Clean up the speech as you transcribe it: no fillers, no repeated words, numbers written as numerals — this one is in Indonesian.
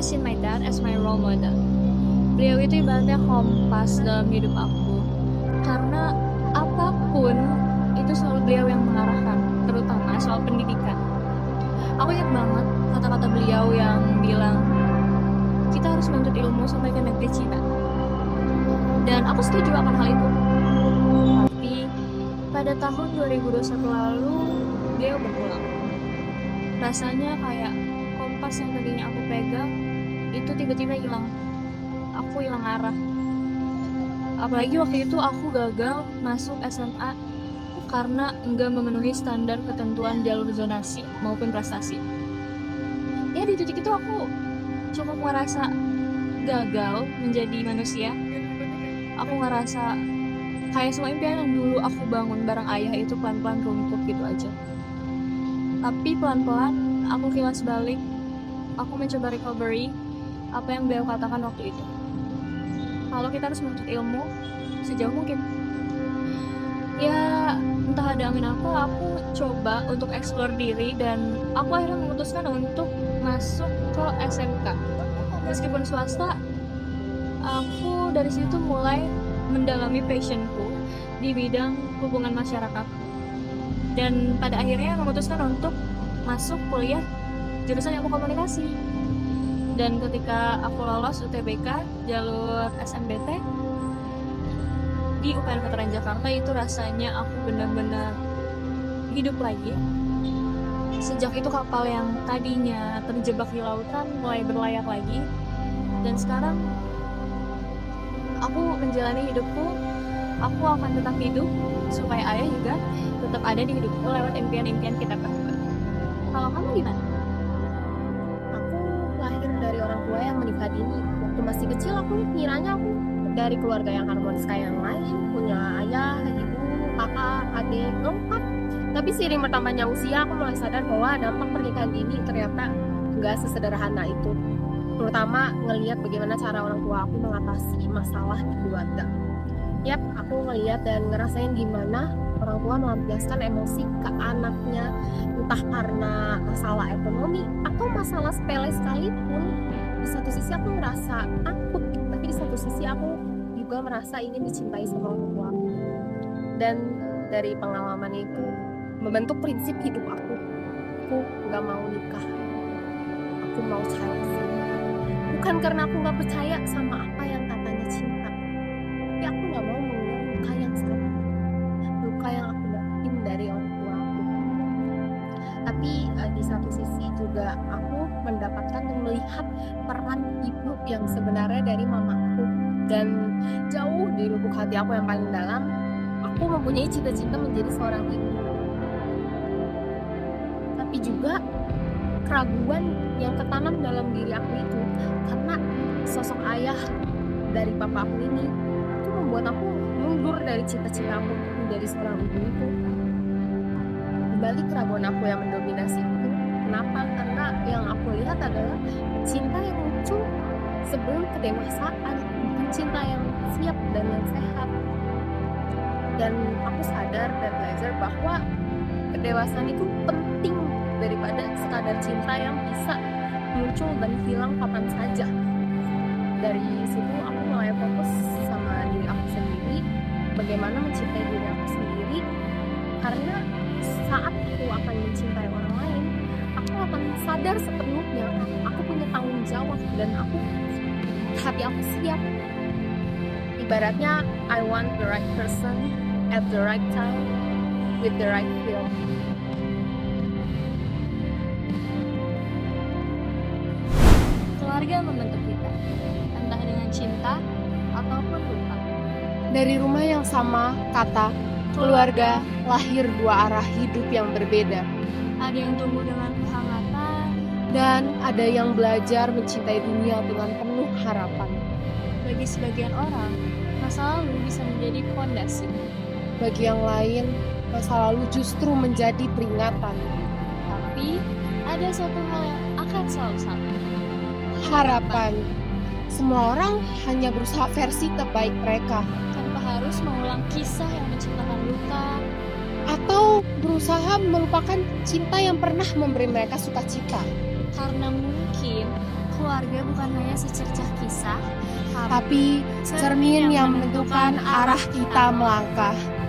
always seen my dad as my role model. Beliau itu ibaratnya kompas dalam hidup aku. Karena apapun itu selalu beliau yang mengarahkan, terutama soal pendidikan. Aku ingat banget kata-kata beliau yang bilang, kita harus menuntut ilmu sampai ke negeri Cina. Dan aku setuju akan hal itu. Tapi pada tahun 2021 lalu, beliau berpulang. Rasanya kayak kompas yang tadinya aku pegang, itu tiba-tiba hilang. Aku hilang arah. Apalagi waktu itu aku gagal masuk SMA karena enggak memenuhi standar ketentuan jalur zonasi maupun prestasi. Ya di titik itu aku cukup merasa gagal menjadi manusia. Aku ngerasa kayak semua impian yang dulu aku bangun bareng ayah itu pelan-pelan runtuh gitu aja. Tapi pelan-pelan aku kilas balik, aku mencoba recovery apa yang beliau katakan waktu itu. Kalau kita harus menuntut ilmu sejauh mungkin. Ya entah ada angin apa, aku coba untuk explore diri dan aku akhirnya memutuskan untuk masuk ke SMK. Meskipun swasta, aku dari situ mulai mendalami passionku di bidang hubungan masyarakat. Dan pada akhirnya memutuskan untuk masuk kuliah jurusan ilmu komunikasi. Dan ketika aku lolos UTBK jalur SMBT di UPN Veteran Jakarta, itu rasanya aku benar-benar hidup lagi. Sejak itu kapal yang tadinya terjebak di lautan mulai berlayar lagi. Dan sekarang aku menjalani hidupku, aku akan tetap hidup supaya ayah juga tetap ada di hidupku lewat impian-impian kita berdua. Kalau kamu gimana? Aku lahir dari orang tua yang menikah dini. Waktu masih kecil aku ngiranya aku dari keluarga yang harmonis kayak yang lain, punya ayah, ibu, kakak, adik, lengkap. Tapi seiring bertambahnya usia, aku mulai sadar bahwa dampak pernikahan dini ternyata nggak sesederhana itu. Terutama ngelihat bagaimana cara orang tua aku mengatasi masalah di keluarga. Yap, aku ngelihat dan ngerasain gimana orang tua melampiaskan emosi ke anaknya, entah karena masalah ekonomi atau masalah sepele sekalipun. Di satu sisi aku ngerasa takut, tapi di satu sisi aku juga merasa ingin dicintai sama orang tua. Dan dari pengalaman itu membentuk prinsip hidup aku. Aku gak mau nikah, aku mau child free. Bukan karena aku gak percaya sama apa yang katanya cinta, tapi aku gak mau mengulang luka yang sama, luka yang aku dapetin dari orang tua aku. Tapi di satu sisi juga aku mendapatkan dan melihat peran ibu yang sebenarnya dari mamaku. Dan jauh di lubuk hati aku yang paling dalam, aku mempunyai cita-cita menjadi seorang ibu. Tapi juga keraguan yang ketanam dalam diri aku itu karena sosok ayah dari papa aku ini itu membuat aku mundur dari cita-cita aku menjadi seorang ibu itu. Di balik keraguan aku yang mendominasi itu, kenapa? Karena yang aku lihat adalah cinta yang muncul sebelum kedewasaan, bukan cinta yang siap dan yang sehat. Dan aku sadar dan belajar bahwa kedewasaan itu penting daripada sekadar cinta yang bisa muncul dan hilang kapan saja. Dari situ aku mulai fokus sama diri aku sendiri, bagaimana mencintai diri aku sendiri, karena saat aku akan mencintai orang lain, aku akan sadar sepenuhnya aku punya tanggung jawab dan hati aku siap. Ibaratnya I want the right person at the right time with the right feel. Keluarga membentuk kita, entah dengan cinta ataupun lupa. Dari rumah yang sama, kata keluarga lahir dua arah hidup yang berbeda. Ada yang tumbuh dengan kehangatan, Dan ada yang belajar mencintai dunia dengan penuh harapan. bagi sebagian orang, masa lalu bisa menjadi fondasi. Bagi yang lain, masa lalu justru menjadi peringatan. Tapi ada satu hal yang akan selalu sama. Harapan. Semua orang hanya berusaha versi terbaik mereka, Tanpa harus mengulang kisah yang menciptakan luka. atau berusaha melupakan cinta yang pernah memberi mereka sukacita. Karena mungkin keluarga bukan hanya secercah kisah, tapi cermin yang menentukan arah kita melangkah.